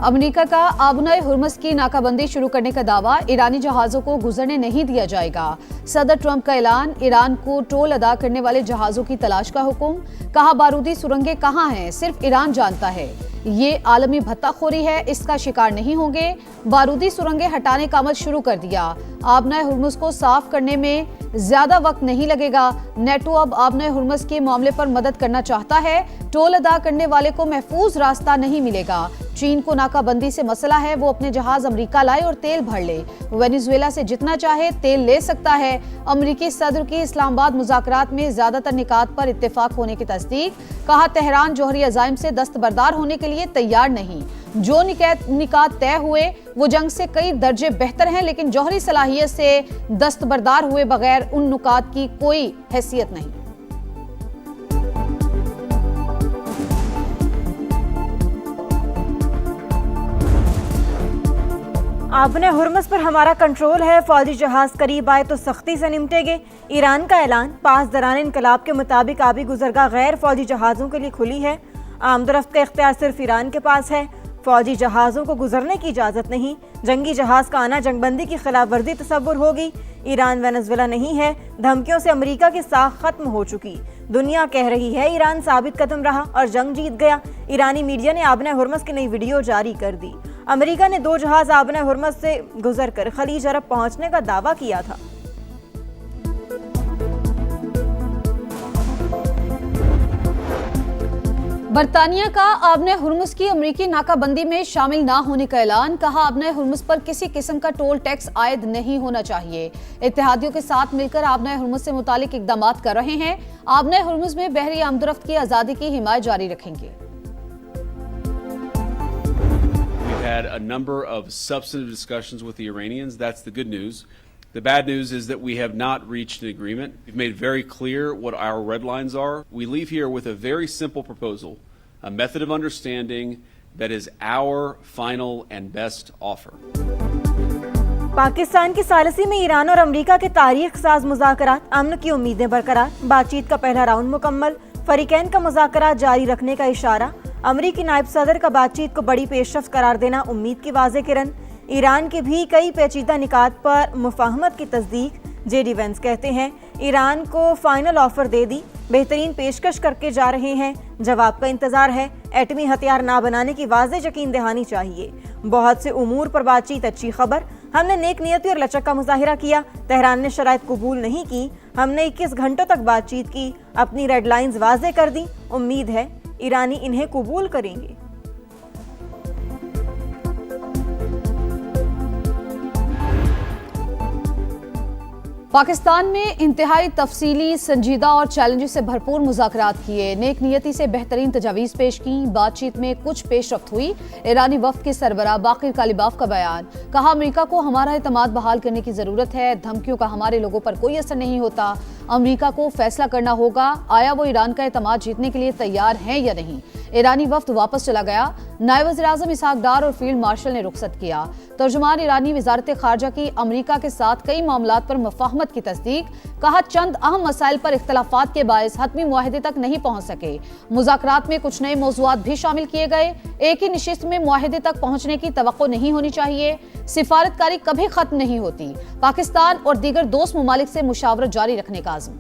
America का आबुनाए Hormuz की नाकाबंदी शुरू करने का दावा, ईरानी जहाजों को गुजरने नहीं दिया जाएगा। सदर ट्रंप का ऐलान, ईरान को टोल अदा करने वाले जहाजों की तलाश का हुक्म। कहा, बारूदी सुरंगें कहां हैं सिर्फ ईरान जानता है। ये आलमी भत्ताखोरी है, इसका शिकार नहीं होंगे। बारूदी सुरंगें हटाने का अमल शुरू कर दिया। आबनाए हुर्मुज़ को साफ करने में ज्यादा वक्त नहीं लगेगा। नेटो अब आबनाए हुर्मुज़ के मामले पर मदद करना चाहता है। टोल अदा करने वाले को महफूज रास्ता नहीं मिलेगा। चीन को नाकाबंदी से मसला है, वो अपने जहाज अमेरिका लाए और तेल भर ले। वेनेजुएला से जितना चाहे तेल ले सकता है। अमेरिकी सदर की इस्लामाबाद मुज़ाकरात में ज्यादातर निकात पर इत्तेफाक होने की तस्दीक। कहा, तेहरान जौहरी अज़ाइम से दस्तबरदार होने के लिए तैयार नहीं। जो निकात तय हुए वो जंग से कई दर्जे बेहतर हैं, लेकिन जौहरी सलाहियत से दस्तबरदार हुए बगैर उन नुकात की कोई हैसियत नहीं। आबने हुर्मुज़ पर हमारा कंट्रोल है, फौजी जहाज करीब आए तो सख्ती से निपटेंगे। ईरान का ऐलान, पास दौरान इनकलाब के मुताबिक आबी गुजरगाह गैर फौजी जहाज़ों के लिए खुली है। आमदरफ्त का इख्तियार सिर्फ ईरान के पास है। फौजी जहाज़ों को गुजरने की इजाज़त नहीं। जंगी जहाज़ का आना जंगबंदी की खिलाफ वर्जी तस्वुर होगी। ईरान वेनेजुएला नहीं है। धमकियों से अमेरिका की साख खत्म हो चुकी। दुनिया कह रही है ईरान साबित कदम रहा और जंग जीत गया। ईरानी मीडिया ने आबने हुर्मुज़ की नई वीडियो जारी कर दी। अमेरिका ने 2 जहाज आबने हुर्मुज़ से गुजरकर खलीज अरब पहुंचने का दावा किया था। बरतानिया का आबने हुर्मुज़ की अमेरिकी नाकाबंदी में शामिल ना होने का ऐलान। कहा, आबने हुर्मुज़ पर किसी किस्म का टोल टैक्स आयद नहीं होना चाहिए। इत्तेहादियों के साथ मिलकर आबने हुर्मुज़ से मुतालिक इकदाम कर रहे हैं। आबने हुर्मुज़ में बहरी आमदरफ्त की आज़ादी की हिमायत जारी रखेंगे। Had a number of substantive discussions with the Iranians. That's the good news. The bad news is that we have not reached an agreement. We've made very clear what our red lines are. We leave here with a very simple proposal, a method of understanding that is our final and best offer. Pakistan की सालसी में Iran और America के तारीख साज मुज़ाकरात, अमन की उम्मीदें बरकरार। बातचीत का पहला राउंड मुकम्मल। फरीकैन का मुज़ाकरात जारी रखने का इशारा। अमरीकी नायब सदर का बातचीत को बड़ी पेशरफ्त करार देना उम्मीद की वाज़े किरण। ईरान के भी कई पेचीदा निकात पर मुफाहमत की तस्दीक। जेडी वेंस कहते हैं, ईरान को फाइनल ऑफर दे दी, बेहतरीन पेशकश करके जा रहे हैं, जवाब का इंतजार है। एटमी हथियार ना बनाने की वाज़े यकीन दहानी चाहिए। बहुत से उमूर पर बातचीत अच्छी खबर। हमने नेक नियती और लचक का मुजाहिरा किया। तेहरान ने शराइत कबूल नहीं की। हमने 21 घंटों तक बातचीत की, अपनी रेड लाइन्स वाज़े कर दी। उम्मीद है ईरानी इन्हें कबूल करेंगे। पाकिस्तान में इंतहाई तफसीली, संजीदा और चैलेंजेस से भरपूर मुज़ाकरात किए। नेक नियती से बेहतरीन तजावीज़ पेश की। बातचीत में कुछ पेशरफ्त हुई। ईरानी वफ्द के सरबराह बाकिर कालिबाफ का बयान। कहा, अमेरिका को हमारा एतमाद बहाल करने की ज़रूरत है। धमकियों का हमारे लोगों पर कोई असर नहीं होता। अमेरिका को फैसला करना होगा, आया वो ईरान का एतमाद जीतने के लिए तैयार है या नहीं। ईरानी वफ्द वापस चला गया। नायब वज़ीर-ए-आज़म इसहाक डार और फील्ड मार्शल ने रुखसत किया। तर्जुमान ईरानी वज़ारत ख़ारजा की अमेरिका के साथ कई मामलात पर मुफाहमत की तस्दीक। कहा, चंद अहम मसाइल पर इख्तलाफात के बायस हतमी मुआहदे तक नहीं पहुंच सके। मुज़ाकरात में कुछ नए मौज़ूआत भी शामिल किए गए। एक ही निशिस्त में मुआहदे तक पहुंचने की तवक्को नहीं होनी चाहिए। सिफारतकारी कभी खत्म नहीं होती। पाकिस्तान और दीगर दोस्त ममालिक से मुशावरत जारी रखने का आज़म।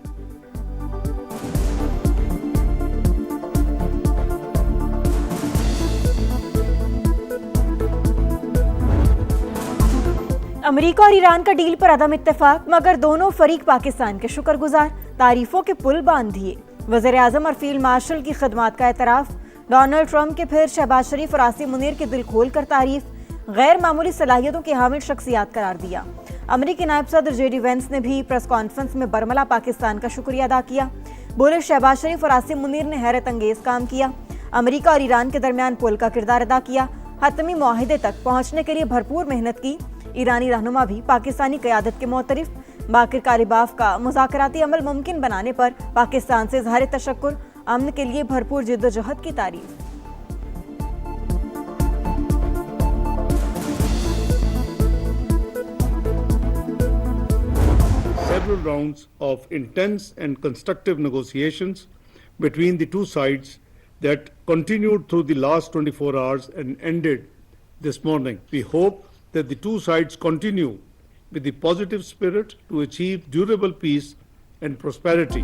अमेरिका और ईरान का डील पर अदम इत्तेफाक, मगर दोनों फरीक पाकिस्तान के शुक्रगुजार। तारीफों के पुल बांध दिए। वज़ीर-ए-आज़म और फील्ड मार्शल की खिदमात का एतराफ़। डोनाल्ड ट्रंप के फिर शहबाज शरीफ और आसिम मुनीर की दिल खोल कर तारीफ। गैर मामूली सलाहियतों की हामिल शख्सियात करार दिया। अमेरिकी नायब सदर जेडी वेंस ने भी प्रेस कॉन्फ्रेंस में बरमला पाकिस्तान का शुक्रिया अदा किया। बोले, शहबाज शरीफ और आसिम मुनीर ने हैरत अंगेज काम किया। अमेरिका और ईरान के दरमियान पुल का किरदार अदा किया। हतमी मुआहिदे तक पहुंचने के लिए भरपूर मेहनत की। ईरानी रहनुमा भी पाकिस्तानी क़यादत के मोतरिफ। बाकिर कालिबाफ का मुज़ाकराती अमल मुमकिन बनाने पर पाकिस्तान से इज़हार तशक्कुर। अमन के लिए भरपूर जिद्दोजहद की तारीफ। Several rounds of intense and constructive negotiations between the two sides that continued through the last 24 hours and ended this morning. We hope that the two sides continue with the positive spirit to achieve durable peace and prosperity.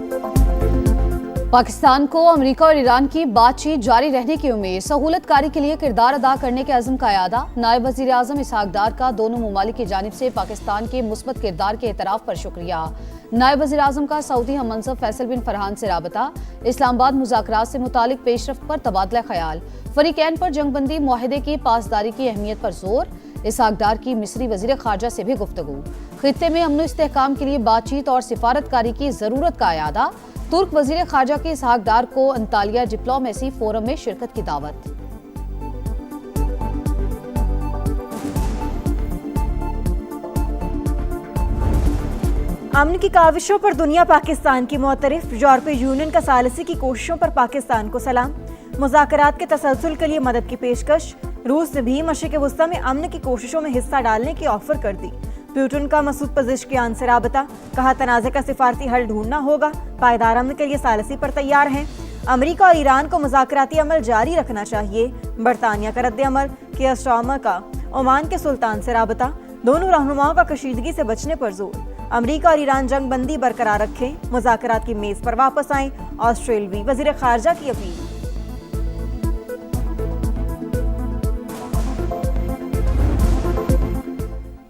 Pakistan को America और Iran की बातचीत जारी रहने की उम्मीद। सहूलतकारी के लिए किरदार अदा करने के अज़्म का यादा। नायब वज़ीर आज़म इसहाक डार का दोनों ममालिक की जानिब से पाकिस्तान के मुस्बत किरदार के एतराफ़ पर शुक्रिया। नायब वज़ीर आज़म का सऊदी हम मनसब फैसल बिन फरहान से राबता। इस्लामाबाद मुज़ाकरात से मुतालिक पेशरफ्त पर तबादला ख्याल। फरीकैन पर जंगबंदी मुआहिदे की पासदारी की अहमियत पर जोर। इसहाक डार की मिस्री वज़ीर ख़ारजा से भी गुफ्तगू। खित्ते में अमन इस्तेहकाम के लिए बातचीत और सिफारतकारी की ज़रूरत का यादा। तुर्क वज़ीर ख़ारजा के इसहाक डार को अंतालिया डिप्लोमेसी फोरम में शिरकत की दावत। अमन की काविशों पर दुनिया पाकिस्तान की मोतरफ। यूरोपीय यूनियन का सालिसी की कोशिशों पर पाकिस्तान को सलाम। मुज़ाकरात के तसलसल के लिए मदद की पेशकश। रूस ने भी मशरिक़ वस्ता में अमन की कोशिशों में हिस्सा डालने की ऑफर कर दी। प्यूटन का मसूद पज़ेश्कियान से राबता। कहा तनाज़े का सिफारती हल ढूंढना होगा। पायदार अमन के लिए सालिसी पर तैयार हैं। अमेरिका और ईरान को मुज़ाकराती अमल जारी रखना चाहिए। बरतानिया का रद्द अमल। किया स्टार्मर का ओमान के सुल्तान से राबता। दोनों रहनुमाओं का कशीदगी से बचने पर जोर। अमेरिका और ईरान जंग बंदी बरकरार रखें। मुज़ाकरात की मेज पर वापस आएं। ऑस्ट्रेलवी वज़ीर ख़ारजा की अपील।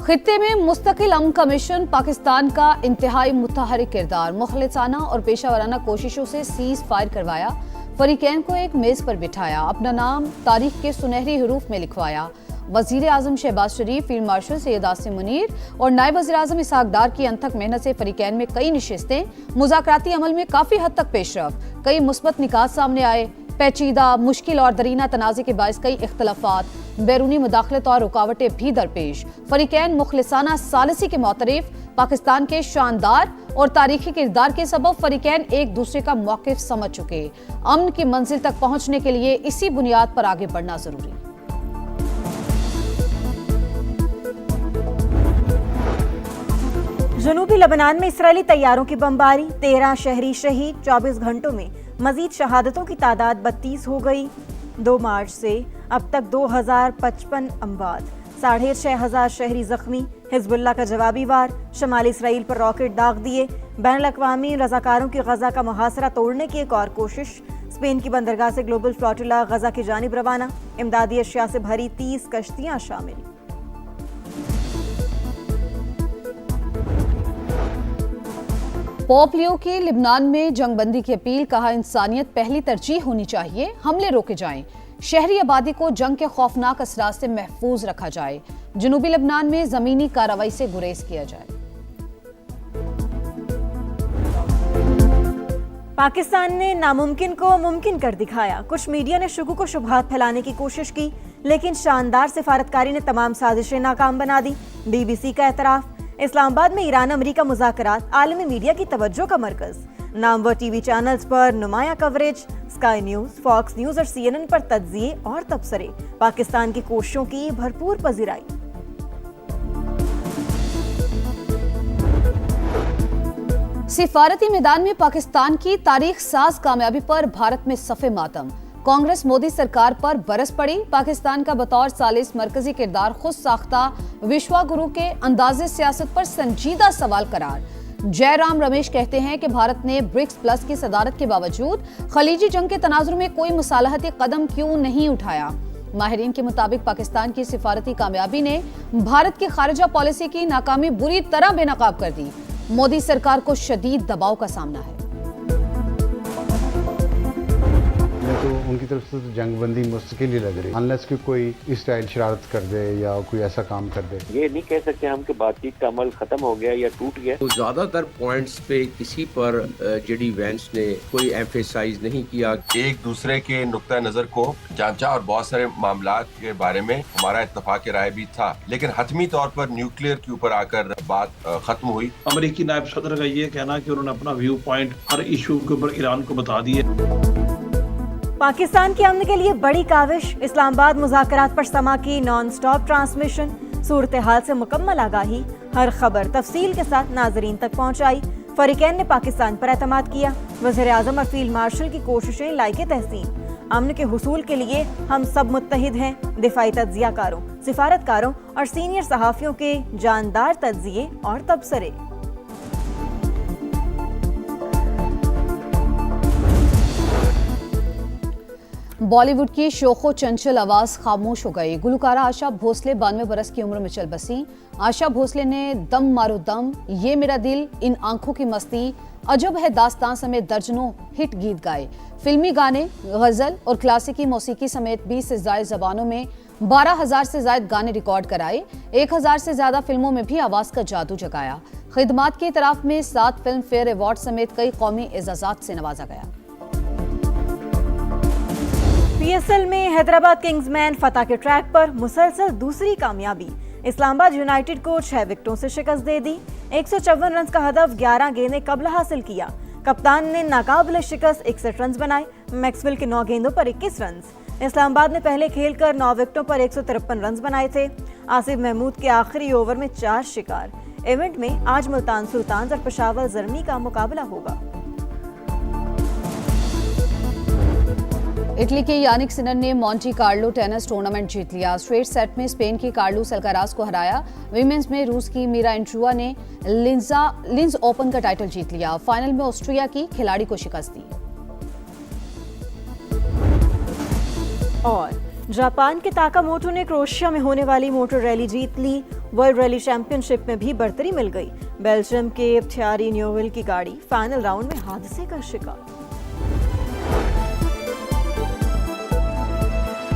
खित्ते में मुस्तकिल अमन कमीशन पाकिस्तान का इंतहाई मुतहरिक किरदार। मुखलिसाना और पेशावराना कोशिशों से सीज फायर करवाया। फरीकैन को एक मेज पर बिठाया। अपना नाम तारीख के सुनहरी हरूफ में लिखवाया। वजीर आजम शहबाज शरीफ, फील्ड मार्शल सैयद आसिम मुनीर और नायब वज़ीर आज़म इसहाक डार की अनथक मेहनत से फरीकैन में कई नशिस्तें, मुज़ाकराती अमल में काफी हद तक पेशरफ। कई मुस्बत निकात सामने आए। पेचीदा, मुश्किल और दरीना तनाज़े के बायस कई इख्तलाफात, बैरूनी मुदाखलत और रुकावटें भी दरपेश। फरीकैन मुखलिसाना सालिसी के मोतरफ। पाकिस्तान के शानदार और तारीखी किरदार के सबब फरीकैन एक दूसरे का मौक़िफ़ समझ चुके। अमन की मंजिल तक पहुंचने के लिए इसी बुनियाद पर आगे बढ़ना जरूरी। जनूबी लबनान में इसराइली तैयारों की बमबारी। 13 शहरी शहीद। 24 घंटों में मजीद शहादतों की तादाद 32 हो गई। 2 मार्च से अब तक 2055 अमवात। 6500 शहरी जख्मी। हिजबुल्लाह का जवाबी वार। शमाली इसराइल पर रॉकेट दाग दिए। बैनुल-अक़वामी रज़ाकारों की गजा का मुहासरा तोड़ने की एक और कोशिश। स्पेन की बंदरगाह से ग्लोबल फ्लोटिला गजा की जानिब रवाना। इमदादी अशिया से भरी 30 कश्तियां शामिल। पोप लियो की लिबनान में जंगबंदी की अपील। कहा इंसानियत पहली तरजीह होनी चाहिए। हमले रोके जाएं। शहरी आबादी को जंग के खौफनाक असरात से महफूज रखा जाए। जनूबी लिबनान में जमीनी कार्रवाई से गुरेज किया जाए। पाकिस्तान ने नामुमकिन को मुमकिन कर दिखाया। कुछ मीडिया ने शुगु को शुबहात फैलाने की कोशिश की, लेकिन शानदार सिफारतकारी ने तमाम साजिशें नाकाम बना दी। BBC का एतराफ। इस्लामाबाद में ईरान अमेरिका मुज़ाकरात आलमी मीडिया की तवज्जो का मरकज। नामवर टीवी चैनल्स पर नुमाया coverage. Sky News, Fox News और CNN पर तज्जिए और तबसरे। पाकिस्तान की कोशिशों की भरपूर पजीराई। सिफारती मैदान में पाकिस्तान की तारीख साज कामयाबी पर भारत में सफ़े मातम। कांग्रेस मोदी सरकार पर बरस पड़ी। पाकिस्तान का बतौर सालिस मरकजी किरदार खुद साख्ता विश्वा गुरु के अंदाजे सियासत पर संजीदा सवाल करार। जयराम रमेश कहते हैं कि भारत ने ब्रिक्स प्लस की सदारत के बावजूद खलीजी जंग के तनाजुर में कोई मुसालहती कदम क्यों नहीं उठाया। माहिरीन के मुताबिक पाकिस्तान की सिफारती कामयाबी ने भारत की खारिजा पॉलिसी की नाकामी बुरी तरह बेनकाब कर दी। मोदी सरकार को शदीद दबाव का सामना है। तो उनकी तरफ से तो जंगबंदी मुश्किल ही लग रही, अनलेस कि कोई इस स्टाइल शरारत कर दे या कोई ऐसा काम कर दे। ये नहीं कह सकते हम कि बातचीत का अमल खत्म हो गया या टूट गया। तो ज्यादातर पॉइंट्स पे किसी पर जेडी वेंस ने कोई एम्फेसाइज नहीं किया। एक दूसरे के नुक्ता नजर को जांचा और बहुत सारे मामला के बारे में हमारा इत्तफाक राय भी था, लेकिन हतमी तौर पर न्यूक्लियर के ऊपर आकर बात खत्म हुई। अमेरिकी नायब सदर का ये कहना कि उन्होंने अपना व्यू पॉइंट हर इशू के ऊपर ईरान को बता दिए। पाकिस्तान के अमन के लिए बड़ी काविश। इस्लामाबाद मुज़ाकरात पर समा की नॉन स्टॉप ट्रांसमिशन। सूरत हाल से मुकम्मल आगाही। हर खबर तफसील के साथ नाजरीन तक पहुंचाई। फरीकैन ने पाकिस्तान पर एतमाद किया। वज़ीर आज़म और फील्ड मार्शल की कोशिशें लायके तहसीन। अमन के हुसूल के लिए हम सब मुत्तहिद हैं। दिफाई तज्जियाकारों सिफारतकारों और सीनियर सहाफियों के जानदार तज्जिए और तबसरे। बॉलीवुड की शोखो चंचल आवाज खामोश हो गई। गुलकारा आशा भोसले 92 बरस की उम्र में चल बसी। आशा भोसले ने दम मारो दम, ये मेरा दिल, इन आंखों की मस्ती, अजब है दास्तान समेत दर्जनों हिट गीत गाए। फिल्मी गाने, गजल और क्लासिकी मौसीकी समेत 20 से ज्यादा जबानों में 12,000 से ज्यादा गाने रिकॉर्ड कराए। 1,000 से ज्यादा फिल्मों में भी आवाज का जादू जगाया। खिदमात की तरफ में 7 फिल्म फेयर अवार्ड समेत कई कौमी एजाजात से नवाजा गया। पीएसएल में हैदराबाद किंग्समैन फतह के ट्रैक पर मुसलसल दूसरी कामयाबी। इस्लामाबाद यूनाइटेड को 6 विकेटों से शिकस्त दे दी। 154 रन का हदफ 11 गेंदें कबल हासिल किया। कप्तान ने नाकाबिल शिकस्त 61 रन बनाए। मैक्सवेल के 9 गेंदों पर 21 रन। इस्लामाबाद ने पहले खेलकर 9 विकेटों पर 153 रन बनाए थे। आसिफ महमूद के आखिरी ओवर में 4 शिकार। इवेंट में आज मुल्तान सुल्तान और पेशावर जर्मी का मुकाबला होगा। इटली के यानिक सिनर ने मॉन्टी कार्लो टेनिस टूर्नामेंट जीत लिया। स्ट्रेट सेट में स्पेन की कार्लोस अल्काराज को हराया। विमेंस में रूस की मीरा एंट्रुआ ने लिंज ओपन का टाइटल जीत लिया। फाइनल में ऑस्ट्रिया की खिलाड़ी को शिकस्त दी। और जापान के ताकामोटो ने क्रोएशिया में होने वाली मोटर रैली जीत ली। वर्ल्ड रैली चैंपियनशिप में भी बढ़तरी मिल गई। बेल्जियम के थियरी न्यूवेल की गाड़ी फाइनल राउंड में हादसे का शिकार।